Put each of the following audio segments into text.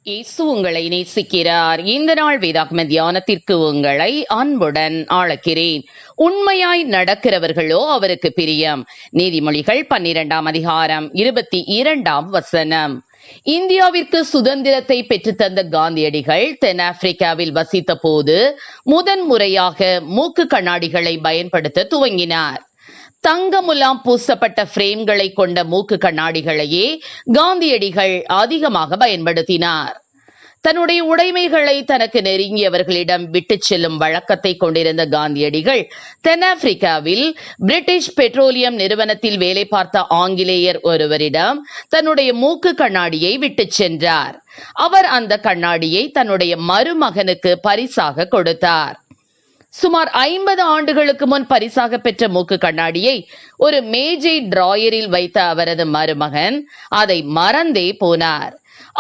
இயேசு உங்களை நேசிக்கிறார். இந்த நாள் வேதாகம தியானத்திற்கு உங்களை அன்புடன் அழைக்கிறேன். உண்மையாய் நடக்கிறவர்களோ அவருக்கு பிரியம். நீதிமொழிகள் 12ஆம் அதிகாரம் 22ஆம் வசனம். இந்தியாவிற்கு சுதந்திரத்தை பெற்றுத்தந்த காந்தியடிகள் தென்னாப்பிரிக்காவில் வசித்த போது முதன்முறையாக மூக்கு கண்ணாடிகளை பயன்படுத்த துவங்கினார். தங்க முலாம் பூசப்பட்ட பிரேம்களை கொண்ட மூக்கு கண்ணாடிகளையே காந்தியடிகள் அதிகமாக பயன்படுத்தினார். தன்னுடைய உடைமைகளை தனக்கு நெருங்கியவர்களிடம் விட்டு செல்லும் வழக்கத்தை கொண்டிருந்த காந்தியடிகள் தென்னாப்பிரிக்காவில் பிரிட்டிஷ் பெட்ரோலியம் நிறுவனத்தில் வேலை பார்த்த ஆங்கிலேயர் ஒருவரிடம் தன்னுடைய மூக்கு கண்ணாடியை விட்டு சென்றார். அவர் அந்த கண்ணாடியை தன்னுடைய மருமகனுக்கு பரிசாக கொடுத்தார். சுமார் 50 ஆண்டுகளுக்கு முன் பரிசாக பெற்ற மூக்கு கண்ணாடியை ஒரு மேஜை டிராயரில் வைத்த அவரது மருமகன் அதை மறந்தே போனார்.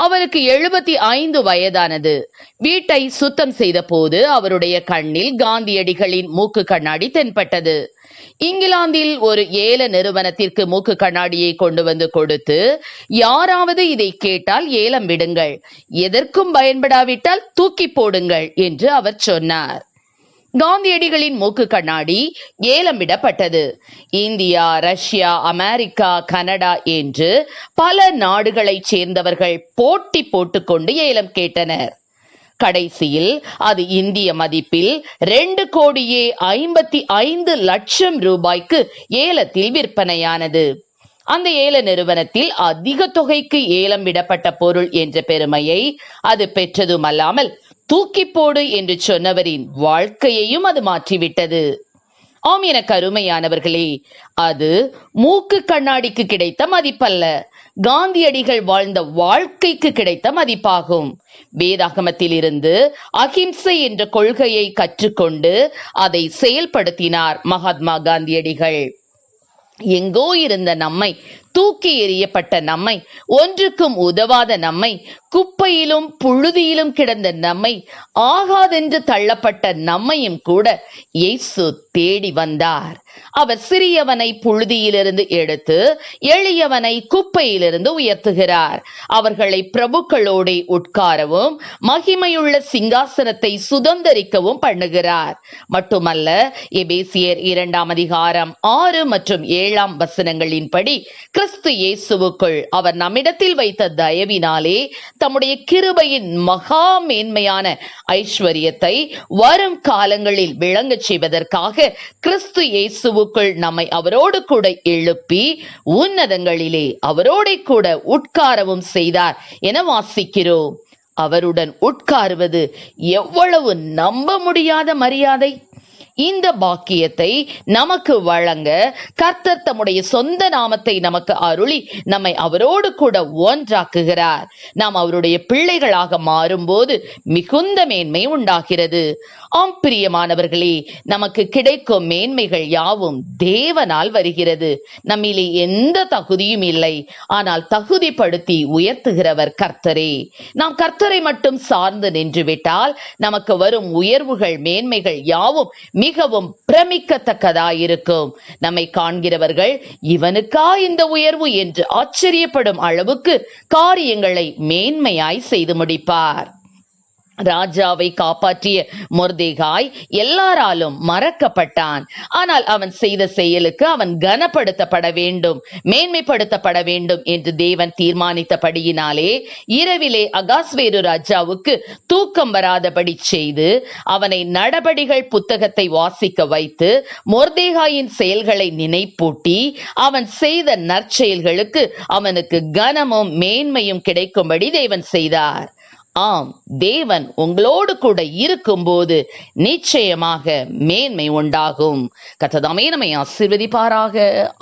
அவருக்கு 75 வயதானது. வீட்டை சுத்தம் செய்த போது அவருடைய கண்ணில் காந்தியடிகளின் மூக்கு கண்ணாடி தென்பட்டது. இங்கிலாந்தில் ஒரு ஏல நிறுவனத்திற்கு மூக்கு கண்ணாடியை கொண்டு வந்து கொடுத்து, யாராவது இதை கேட்டால் ஏலம் விடுங்கள், எதற்கும் பயன்படாவிட்டால் தூக்கி போடுங்கள் என்று அவர் சொன்னார். காந்தியடிகளின் மூக்கு கண்ணாடி ஏலம் விடப்பட்டது. இந்தியா, ரஷ்யா, அமெரிக்கா, கனடா என்று பல நாடுகளைச் சேர்ந்தவர்கள் போட்டி போட்டுக்கொண்டு ஏலம் கேட்டனர். கடைசியில் அது இந்திய மதிப்பில் 2,55 லட்சம் ரூபாய்க்கு ஏலத்தில் விற்பனையானது. அந்த ஏல நிறுவனத்தில் அதிக தொகைக்கு ஏலம் விடப்பட்ட பொருள் என்ற பெருமையை அது பெற்றதுமல்லாமல் தூக்கி போடு என்று சொன்னவரின் வாழ்க்கையையும் அது மாற்றிவிட்டது. ஆம், என கருமையானவர்களே, அது மூக்கு கண்ணாடிக்கு கிடைத்த மதிப்பல்ல, காந்தியடிகள் வாழ்ந்த வாழ்க்கைக்கு கிடைத்த மதிப்பாகும். வேதாகமத்தில் இருந்து அகிம்சை என்ற கொள்கையை கற்றுக்கொண்டு அதை செயல்படுத்தினார் மகாத்மா காந்தியடிகள். எங்கோ இருந்த நம்மை, தூக்கி எறியப்பட்ட நம்மை, ஒன்றுக்கும் உதவாத நம்மை, குப்பையிலும் புழுதியிலும் கிடந்த நம்மை, ஆகாதென்று தள்ளப்பட்ட நம்மையும் கூட இயேசு தேடி வந்தார். அவர் சிறியவனை புழுதியிலிருந்து எடுத்து எளியவனை குப்பையிலிருந்து உயர்த்துகிறார். அவர்களை பிரபுக்களோடு உட்காரவும் மகிமையுள்ள சிங்காசனத்தை சுதந்தரிக்கவும் பண்ணுகிறார். மட்டுமல்ல, எபேசியர் 2ஆம் அதிகாரம் 6 மற்றும் 7ஆம் வசனங்களின்படி கிறிஸ்து இயேசுவுக்குள் அவர் நம்மிடத்தில் வைத்த தயவினாலே தம்முடைய கிருபையின் மகா மேன்மையான ஐஸ்வர்யத்தை வரும் காலங்களில் விளங்கச் செய்வதற்காக கிறிஸ்து இயேசுவுக்குள் நம்மை அவரோடு கூட எழுப்பி உன்னதங்களிலே அவரோட கூட உட்காரவும் செய்தார் என வாசிக்கிறோம். அவருடன் உட்காருவது எவ்வளவு நம்ப முடியாத மரியாதை! இந்த பாக்கியத்தை நமக்கு வழங்க கர்த்தர் தம்முடைய சொந்த நாமத்தை நமக்கு அருளி நம்மை அவரோடு கூட ஒன்றாக்குகிறார். நாம் அவருடைய பிள்ளைகளாக மாறும்போது மிகுந்த மேன்மை உண்டாகிறது. ஆம் பிரியமானவர்களே, நமக்கு கிடைக்கும் மேன்மைகள் யாவும் தேவனால் வருகிறது. நம்மிலே எந்த தகுதியும் இல்லை, ஆனால் தகுதிப்படுத்தி உயர்த்துகிறவர் கர்த்தரே. நாம் கர்த்தரை மட்டும் சார்ந்து நின்றுவிட்டால் நமக்கு வரும் உயர்வுகள், மேன்மைகள் யாவும் மிகவும் பிரமிக்கத்தக்கதாயிருக்கும். நம்மை காண்கிறவர்கள் இவனுக்கா இந்த உயர்வு என்று ஆச்சரியப்படும் அளவுக்கு காரியங்களை மேன்மையாய் செய்து முடிப்பார். ராஜாவை காப்பாற்றிய மொர்தெகாய் எல்லாராலும் மறக்கப்பட்டான். ஆனால் அவன் செய்த செயலுக்கு அவன் கனப்படுத்தப்பட வேண்டும், மேன்மைப்படுத்தப்பட வேண்டும் என்று தேவன் தீர்மானித்தபடியினாலே இரவிலே அகாஸ்வேரு ராஜாவுக்கு தூக்கம் வராதபடி செய்து அவனை நடபடிகள் புத்தகத்தை வாசிக்க வைத்து மொர்தெகாயின் செயல்களை நினைப்பூட்டி அவன் செய்த நற்செயல்களுக்கு அவனுக்கு கனமும் மேன்மையும் கிடைக்கும்படி தேவன் செய்தார். ஆம், தேவன் உங்களோடு கூட இருக்கும்போது நிச்சயமாக மேன்மை உண்டாகும். கர்த்தர் நம்மை ஆசீர்வதிப்பாராக.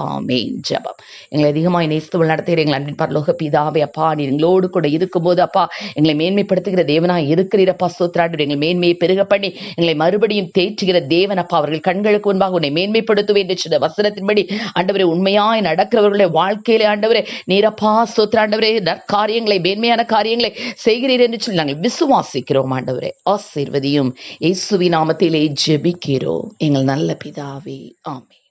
ஆமென். ஜெபம். எங்களை அதிகமாய் நேசித்து நடத்துகிற எங்கள் அன்பின் பரலோக பிதாவே, அப்பா, நீர் எங்களோடு கூட இருக்கும்போது அப்பா எங்களை மேன்மைப்படுத்துகிற தேவனாய் இருக்கிறீரப்பா. ஸ்தோத்திரம். எங்கள் மேன்மையை பெருக பண்ணி எங்களை மறுபடியும் தேற்றுகிற தேவன் அப்பா. அவர்கள் கண்களுக்கு முன்பாக உன்னை மேன்மைப்படுத்துவேன் என்று சொன்ன வசனத்தின்படி ஆண்டவரே, உண்மையாய் நடக்கிறவர்களுடைய வாழ்க்கையிலே ஆண்டவரே நீரப்பா ஸ்தோத்திரம் ஆண்டவரே, நற்காரியங்களை, மேன்மையான காரியங்களை செய்கிறீர் என்று நாங்கள் விசுவாசிக்கிறோம். ஆண்டவரே ஆசீர்வதியும். இயேசுவின் நாமத்திலே ஜெபிக்கிறோம் எங்கள் நல்ல பிதாவே. ஆமென்.